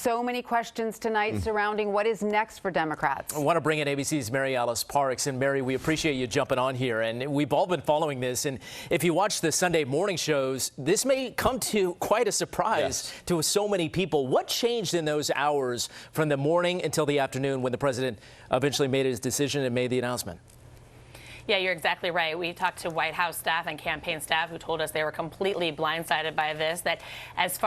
So many questions tonight surrounding what is next for Democrats. I want to bring in ABC's Mary Alice Parks. And Mary, we appreciate you jumping on here. And we've all been following this. And if you watch the Sunday morning shows, this may come to quite a surprise to so many people. What changed in those hours from the morning until the afternoon when the president eventually made his decision and made the announcement? Yeah, you're exactly right. We talked to White House staff and campaign staff who told us they were completely blindsided by this, that as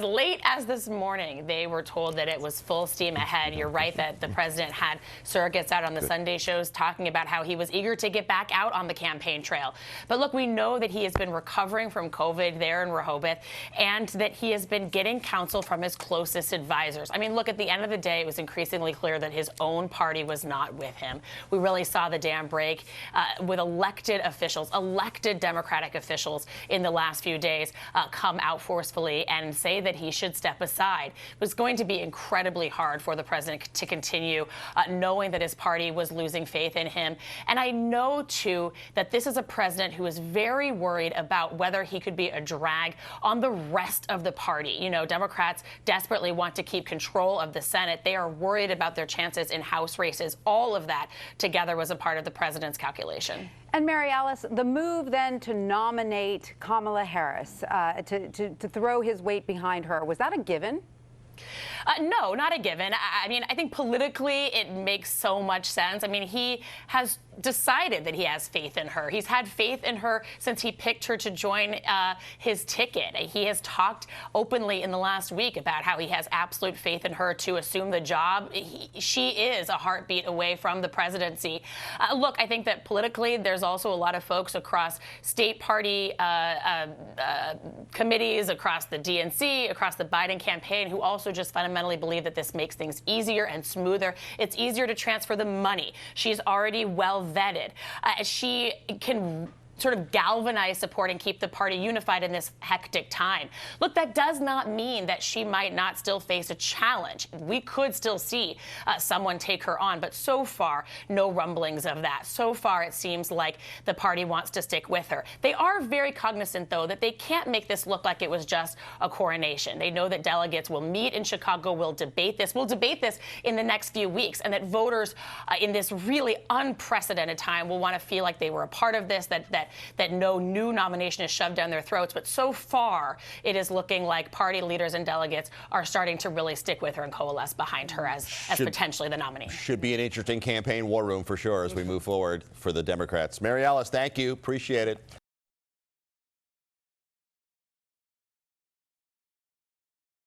late as this morning, they were told that it was full steam ahead. You're right that the president had surrogates out on the Sunday shows talking about how he was eager to get back out on the campaign trail. But look, we know that he has been recovering from COVID there in Rehoboth and that he has been getting counsel from his closest advisors. I mean, look, at the end of the day, it was increasingly clear that his own party was not with him. We really saw the dam break with elected officials, elected Democratic officials in the last few days come out forcefully and say that he should step aside. It was going to be incredibly hard for the president to continue knowing that his party was losing faith in him. And I know, too, that this is a president who is very worried about whether he could be a drag on the rest of the party. You know, Democrats desperately want to keep control of the Senate. They are worried about their chances in House races. All of that together was a part of the president's calculation. And Mary Alice, the move then to nominate Kamala Harris, to throw his weight behind her, was that a given? No, not a given. I mean, I think politically it makes so much sense. I mean, he has decided that he has faith in her. He's had faith in her since he picked her to join his ticket. He has talked openly in the last week about how he has absolute faith in her to assume the job. She is a heartbeat away from the presidency. Look, I think that politically there's also a lot of folks across state party committees, across the DNC, across the Biden campaign who also just fundamentally believe that this makes things easier and smoother. It's easier to transfer the money. She's already well vetted. She can sort of galvanize support and keep the party unified in this hectic time. Look, that does not mean that she might not still face a challenge. We could still see someone take her on, but so far, no rumblings of that. So far, it seems like the party wants to stick with her. They are very cognizant, though, that they can't make this look like it was just a coronation. They know that delegates will meet in Chicago, will debate this. We'll debate this in the next few weeks, and that voters in this really unprecedented time will want to feel like they were a part of this, that no new nomination is shoved down their throats. But so far, it is looking like party leaders and delegates are starting to really stick with her and coalesce behind her as potentially the nominee. Should be an interesting campaign war room for sure as we move forward for the Democrats. Mary Alice, thank you. Appreciate it.